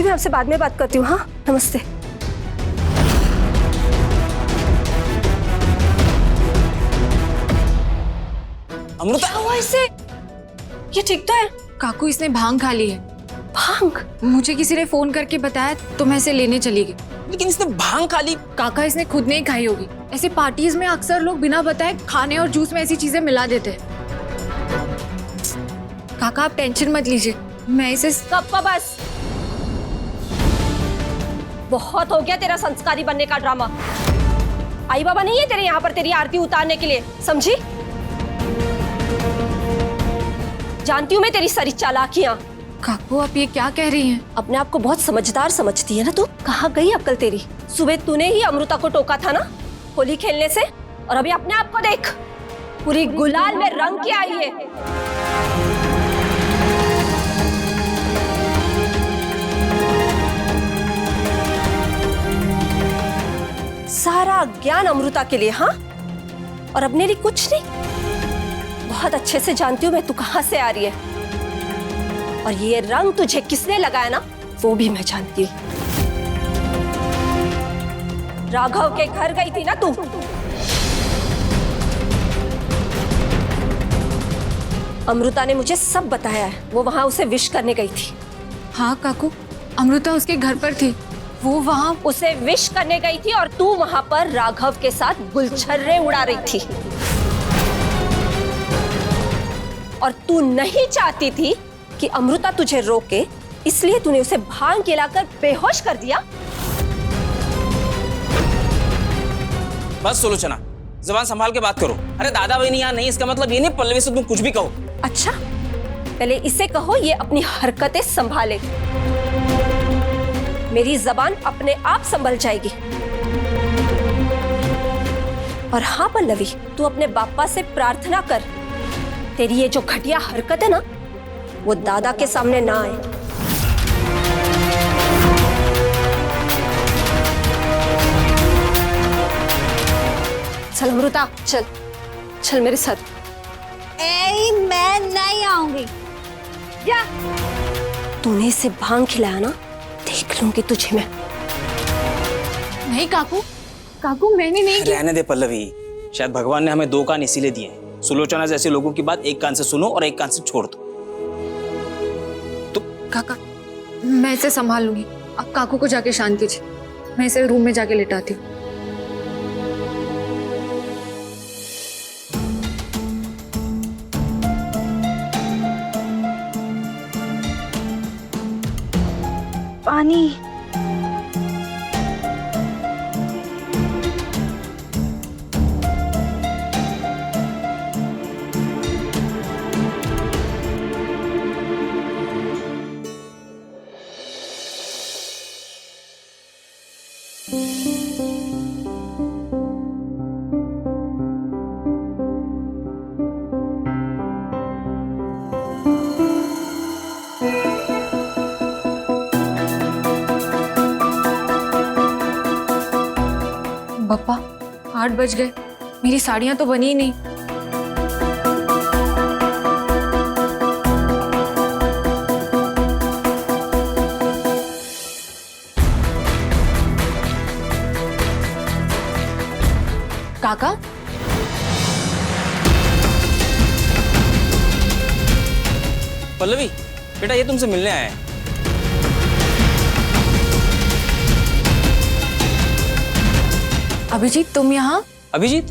मैं आपसे बाद में बात करती हूँ। हाँ, नमस्ते। अमृता, क्या हुआ इसे? ये ठीक तो है? काकू, इसने भांग खा ली है। भांग? मुझे किसी ने फोन करके बताया तो मैं इसे लेने चली गई। लेकिन इसने भांग खा ली। काका, इसने खुद नहीं खाई होगी। ऐसे पार्टीज में अक्सर लोग बिना बताए खाने और जूस में ऐसी चीजें मिला देते हैं। काका, आप टेंशन मत लीजिए, मैं इसे कब का बस। बहुत हो गया तेरा संस्कारी बनने का ड्रामा। आई बाबा नहीं है तेरे यहाँ पर तेरी आरती उतारने के लिए, समझी? जानती हूँ मैं तेरी सारी चालाकियां। काकू, आप ये क्या कह रही हैं? अपने आप को बहुत समझदार समझती है ना तू? कहाँ गई अक्ल तेरी? सुबह तूने ही अमृता को टोका था ना होली खेलने से, और अभी अपने आप को देख, पूरी गुलाल में रंग के आई है। सारा ज्ञान अमृता के लिए, हाँ? और अपने लिए कुछ नहीं? बहुत अच्छे से जानती हूँ मैं तू कहाँ से आ रही है, और ये रंग तुझे किसने लगाया ना वो भी मैं जानती हूँ। राघव के घर गई थी ना तू? अमृता ने मुझे सब बताया है, वो वहां उसे विश करने गई थी। हाँ काकू, अमृता उसके घर पर थी, वो वहां उसे विश करने गई थी और तू वहां पर राघव के साथ गुलछर्रे उड़ा रही थी। और तू नहीं चाहती थी कि अमृता तुझे रोके, इसलिए तूने उसे भांग खिलाकर बेहोश कर दिया। बस सुलोचना, जुबान संभाल के बात करो। अरे दादा बहनी यहाँ नहीं, इसका मतलब ये नहीं पल्लवी से तुम कुछ भी कहो। अच्छा, पहले इसे कहो ये अपनी हरकतें संभाले, मेरी जबान अपने आप संभल जाएगी। और हाँ पल्लवी, तू अपने बापा से प्रार्थना कर, तेरी ये जो घटिया हरकत है ना वो दादा के सामने ना आए। चल अमृता, चल चल मेरे साथ। मैं नहीं आऊंगी। या तूने इसे भांग खिलाया ना, देख लूंगी तुझे मैं। नहीं काकू, काकू मैंने नहीं किया। रहने दे पल्लवी, शायद भगवान ने हमें दो कान इसीलिए दिए हैं। सुलोचना जैसे लोगों की बात एक कान से सुनो और एक कान से छोड़ दो। काका, मैं इसे संभाल लूंगी, आप काकू को जाके शांत कीजिए, मैं इसे रूम में जाके लेटाती हूँ। पानी। पापा, 8 बज गए, मेरी साड़ियां तो बनी ही नहीं। काका, पल्लवी बेटा, ये तुमसे मिलने आए हैं। अभिजीत तुम यहाँ? अभिजीत?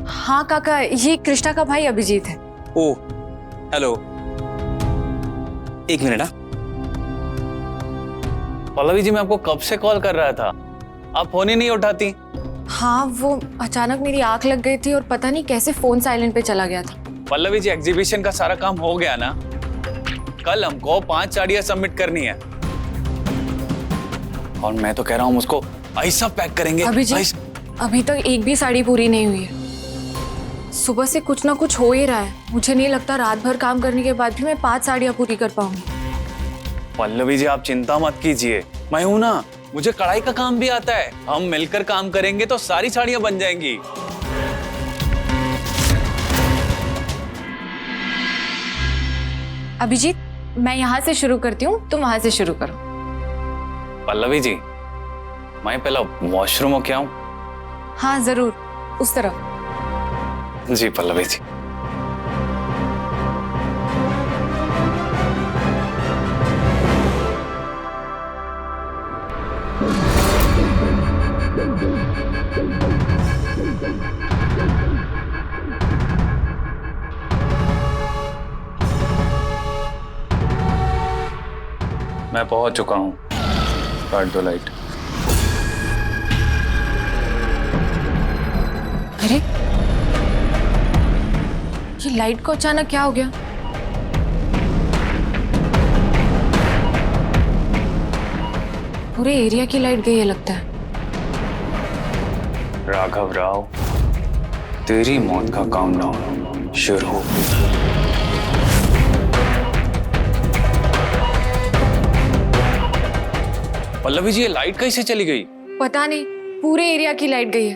हाँ काका, ये कृष्णा का भाई अभिजीत है। ओ, हेलो। एक मिनट। पल्लवी जी, मैं आपको कब से कॉल कर रहा था, आप फोन ही नहीं उठाती। हाँ, वो अचानक मेरी आंख लग गई थी और पता नहीं कैसे फोन साइलेंट पे चला गया था। पल्लवी जी, एग्जीबिशन का सारा काम हो गया ना? कल हमको 5 साड़ियां सबमिट करनी है, और मैं तो कह रहा हूँ उसको ऐसा पैक करेंगे। अभी तक एक भी साड़ी पूरी नहीं हुई है। सुबह से कुछ ना कुछ हो ही रहा है, मुझे नहीं लगता रात भर काम करने के बाद भी मैं 5 साड़ियां पूरी कर पाऊंगी। पल्लवी जी, आप चिंता मत कीजिए, मैं हूं ना, मुझे कढ़ाई का काम भी आता है। हम मिलकर काम करेंगे तो सारी साड़ियां बन जाएंगी। अभिजीत, मैं यहाँ से शुरू करती हूँ, तुम वहां से शुरू करो। पल्लवी जी, मैं पहला वॉशरूम हो क्या हूँ? हाँ जरूर, उस तरफ। जी पल्लवी जी। मैं पहुंच चुका हूं। काट दो लाइट। अरे ये लाइट को अचानक क्या हो गया? पूरे एरिया की लाइट गई है लगता है। राघव राव, तेरी मौत का काउंटडाउन शुरू। पल्लवी जी, ये लाइट कैसे चली गई? पता नहीं, पूरे एरिया की लाइट गई है।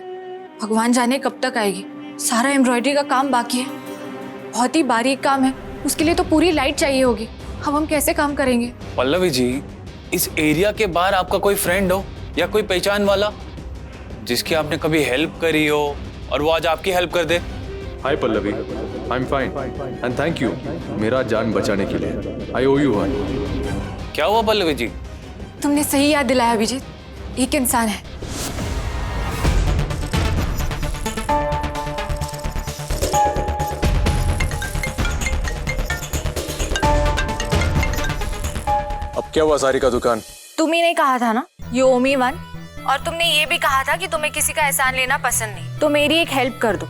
भगवान जाने कब तक आएगी। सारा एम्ब्रॉयडरी का काम बाकी है, बहुत ही बारीक काम है, उसके लिए तो पूरी लाइट चाहिए होगी। अब हम कैसे काम करेंगे? पल्लवी जी, इस एरिया के बाहर आपका कोई फ्रेंड हो या कोई पहचान वाला जिसकी आपने कभी हेल्प करी हो और वो आज आपकी हेल्प कर दे? Hi Pallavi, I am fine and thank you मेरा जान बचाने के लिए। I owe you one. क्या हुआ पल्लवी जी? तुमने सही याद दिलाया अभिजीत, एक इंसान है। अब क्या हुआ सारी का दुकान? तुम ही ने कहा था ना यू ओwe me one, और तुमने ये भी कहा था कि तुम्हें किसी का एहसान लेना पसंद नहीं, तो मेरी एक हेल्प कर दो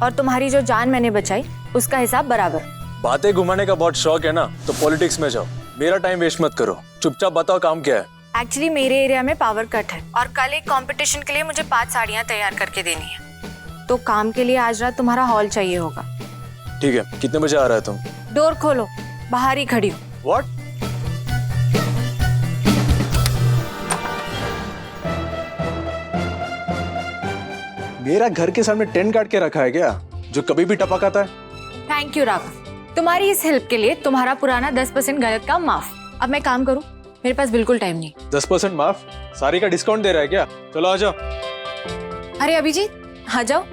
और तुम्हारी जो जान मैंने बचाई उसका हिसाब बराबर। बातें घुमाने का बहुत शौक है ना, तो पॉलिटिक्स में जाओ। मेरा टाइम वेस्ट मत करो, चुपचाप बताओ काम क्या है। एक्चुअली मेरे एरिया में पावर कट है और कल एक कंपटीशन के लिए मुझे 5 साड़ियाँ तैयार करके देनी है, तो काम के लिए आज रात तुम्हारा हॉल चाहिए होगा। ठीक है, कितने बजे आ रहा है तुम? डोर खोलो, बाहर ही खड़ी हो। व्हाट? मेरा घर के सामने टेंट काट के रखा है क्या, जो कभी भी टपक आता है? थैंक यू राघव, तुम्हारी इस हेल्प के लिए तुम्हारा पुराना 10% गलत काम माफ। अब मैं काम करूं, मेरे पास बिल्कुल टाइम नहीं। 10% माफ? सारी का डिस्काउंट दे रहा है क्या? चलो आ जाओ। अरे अभिजीत, आ जाओ।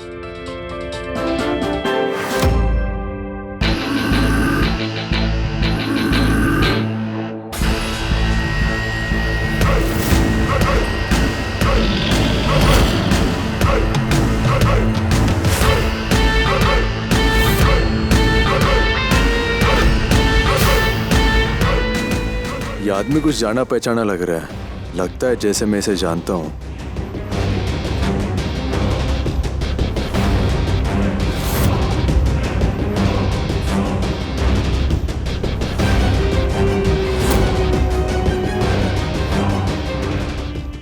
ये आदमी कुछ जाना पहचाना लग रहा है, लगता है जैसे मैं इसे जानता हूँ।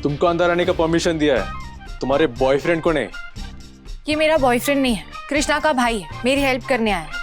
तुमको अंदर आने का परमिशन दिया है, तुम्हारे बॉयफ्रेंड को नहीं। ये मेरा बॉयफ्रेंड नहीं है, कृष्णा का भाई है, मेरी हेल्प करने आया है।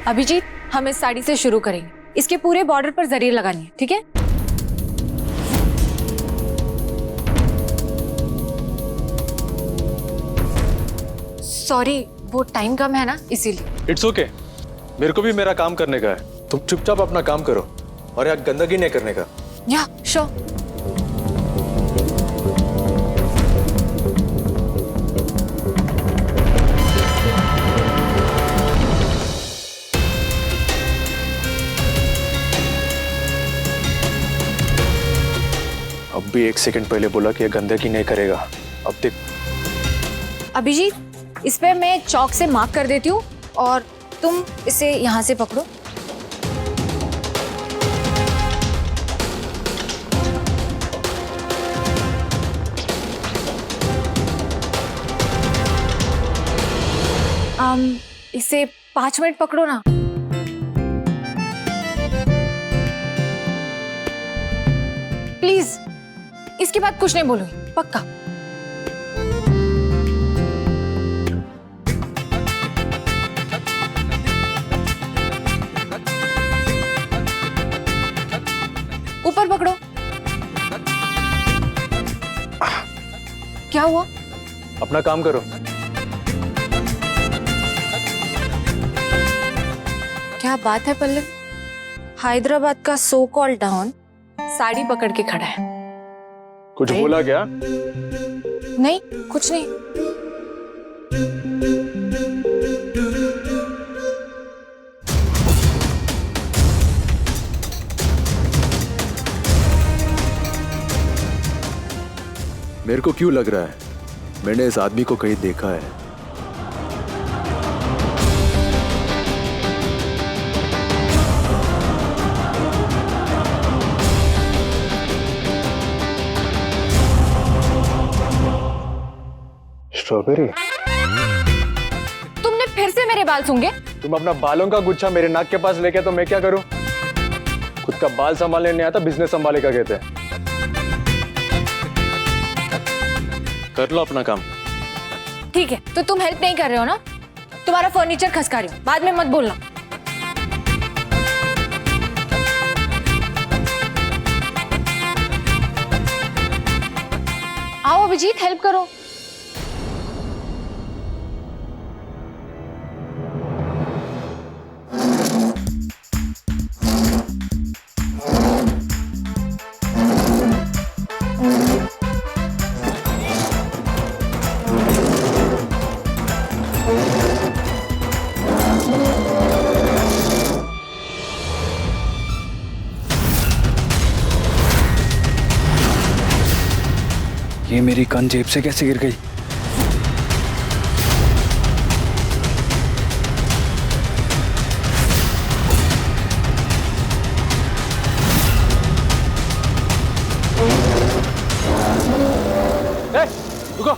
अभिजीत, हम इस साड़ी से शुरू करेंगे। इसके पूरे बॉर्डर पर जरी लगानी है, ठीक है? सॉरी, वो टाइम कम है ना, इसीलिए। इट्स ओके, मेरे को भी मेरा काम करने का है। तुम चुपचाप अपना काम करो और यहाँ गंदगी नहीं करने का। या श्योर। भी 1 सेकंड पहले बोला कि ये गंदगी नहीं करेगा। अब देख। अभिजीत, इस पे मैं चौक से मार्क कर देती हूँ और तुम इसे यहाँ से पकड़ो। इसे 5 मिनट पकड़ो ना। प्लीज, इसके बाद कुछ नहीं बोलूंगी, पक्का। ऊपर पकड़ो। क्या हुआ? अपना काम करो। क्या बात है पल्लव, हैदराबाद का सो कॉल्ड डॉन साड़ी पकड़ के खड़ा है। कुछ बोला क्या? नहीं, कुछ नहीं। मेरे को क्यों लग रहा है मैंने इस आदमी को कहीं देखा है। स्ट्रॉबेरी, तुमने फिर से मेरे बाल सूंघे? तुम अपना बालों का गुच्छा मेरे नाक के पास लेके तो मैं क्या करूं? खुद का बाल संभालने नहीं आता, बिजनेस संभाले का कहते हैं। कर लो अपना काम। ठीक है, तो तुम हेल्प नहीं कर रहे हो ना? तुम्हारा फर्नीचर खसका रही हूँ, बाद में मत बोलना। आओ अभिजीत, हेल्प करो। ये मेरी गन जेब से कैसे गिर गई? रुको।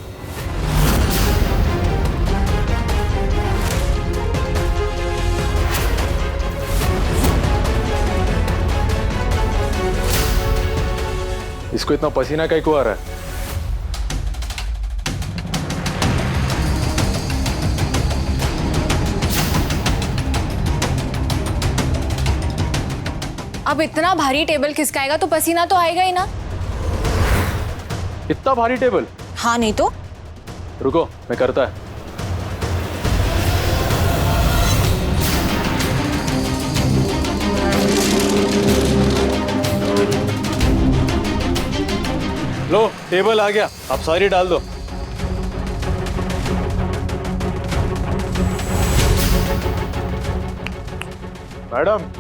इसको इतना पसीना काहे को आ रहा है? अब इतना भारी टेबल खिसकाएगा तो पसीना तो आएगा ही ना। इतना भारी टेबल? हाँ, नहीं तो। रुको, मैं करता है। लो, टेबल आ गया, अब सारी डाल दो। मैडम,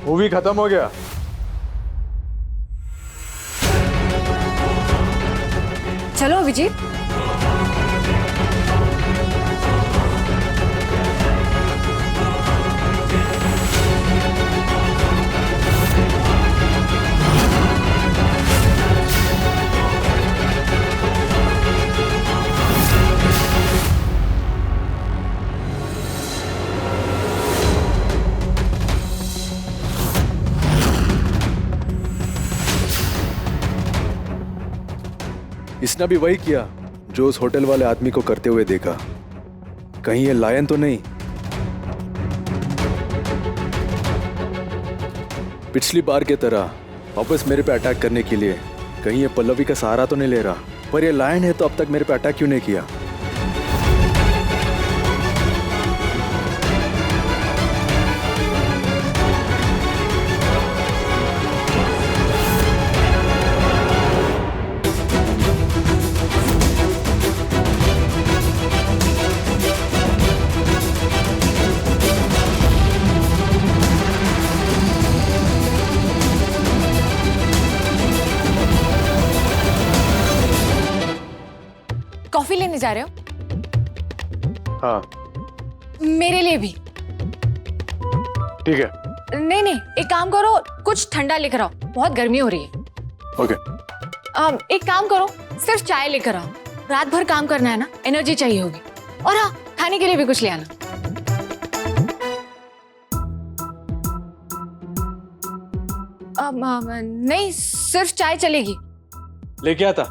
मूवी खत्म हो गया। चलो अभिजीत। इसने भी वही किया जो उस होटल वाले आदमी को करते हुए देखा। कहीं ये लायन तो नहीं? पिछली बार की तरह वापस मेरे पे अटैक करने के लिए कहीं ये पल्लवी का सहारा तो नहीं ले रहा? पर ये लायन है तो अब तक मेरे पे अटैक क्यों नहीं किया? जा रहे हो? हाँ मेरे लिए भी। ठीक है। नहीं नहीं, एक काम करो, कुछ ठंडा लेकर आओ, बहुत गर्मी हो रही है। ओके। एक काम करो, सिर्फ चाय लेकर आओ, रात भर काम करना है ना, एनर्जी चाहिए होगी। और हाँ, खाने के लिए भी कुछ ले आना। नहीं, सिर्फ चाय चलेगी। लेके आता।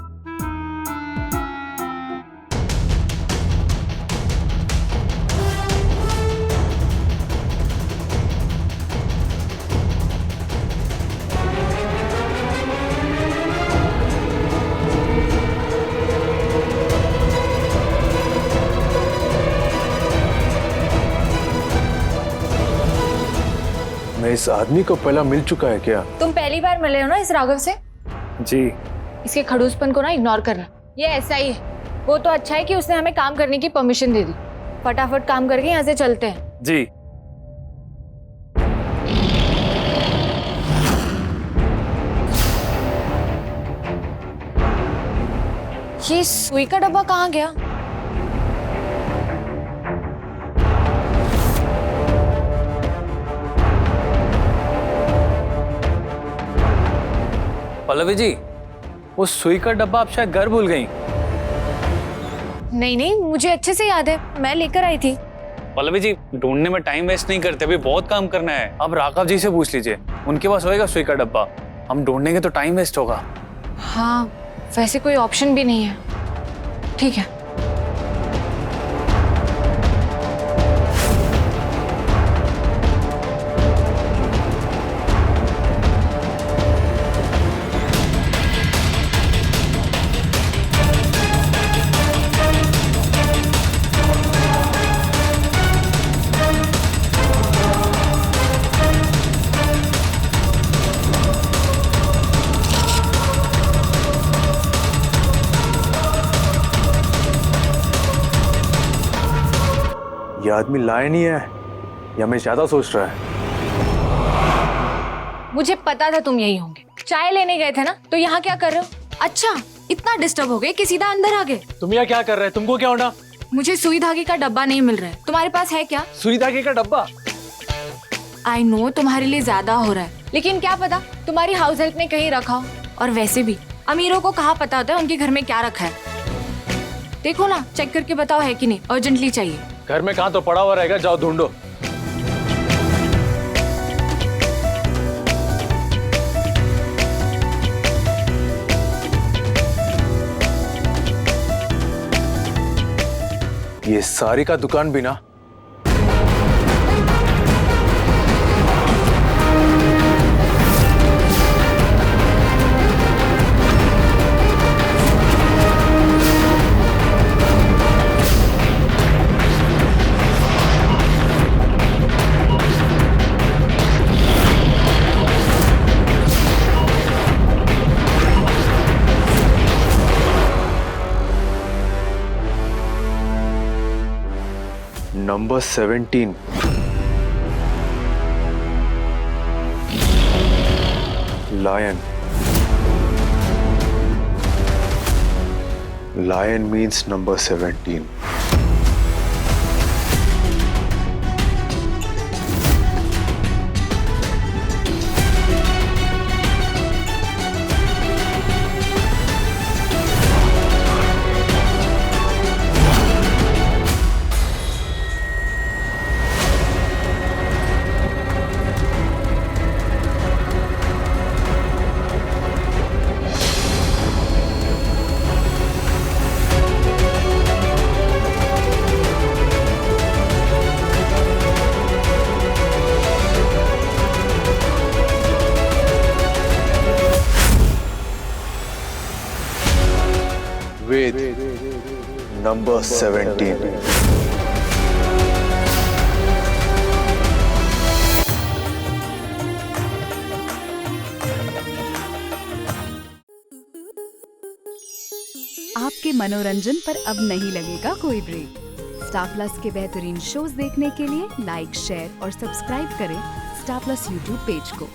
मैं इस आदमी को पहला मिल चुका है क्या? तुम पहली बार मिले हो ना इस राघव से? जी। इसके खड़ूसपन को ना इग्नोर करना, ये ऐसा ही है। वो तो अच्छा है कि उसने हमें काम करने की परमिशन दे दी। फटाफट काम करके यहाँ से चलते हैं। जी। ये सुई का डब्बा कहाँ गया? पल्लवी जी, वो सुई का डब्बा आप शायद घर भूल गई। नहीं नहीं, मुझे अच्छे से याद है, मैं लेकर आई थी। पल्लवी जी, ढूंढने में टाइम वेस्ट नहीं करते, अभी बहुत काम करना है। आप राघव जी से पूछ लीजिए, उनके पास होएगा सुई का डब्बा। हम ढूंढेंगे तो टाइम वेस्ट होगा। हाँ, वैसे कोई ऑप्शन भी नहीं है। ठीक है। ये आदमी लायन ही है या मैं ज्यादा सोच रहा है? मुझे पता था तुम यही होंगे। चाय लेने गए थे ना, तो यहाँ क्या कर रहे हो? अच्छा, इतना डिस्टर्ब हो गए कि सीधा अंदर आ गए। तुम यहाँ क्या कर रहे हैं? तुमको क्या होना? मुझे सुई धागे का डब्बा नहीं मिल रहा है, तुम्हारे पास है क्या? सुई धागे का डब्बा? आई नो तुम्हारे लिए ज्यादा हो रहा है, लेकिन क्या पता तुम्हारी हाउस हेल्प ने कहीं रखा हो। और वैसे भी अमीरों को कहाँ पता होता है उनके घर में क्या रखा है। देखो ना, चेक करके बताओ है कि नहीं, अर्जेंटली चाहिए। घर में कहाँ तो पड़ा हुआ रहेगा, जाओ ढूंढो। ये सारी का दुकान भी ना। Number 17. Lion. Lion means number 17. With number 17. आपके मनोरंजन पर अब नहीं लगेगा कोई ब्रेक। स्टार प्लस के बेहतरीन शोज देखने के लिए लाइक, शेयर और सब्सक्राइब करें स्टार प्लस यूट्यूब पेज को।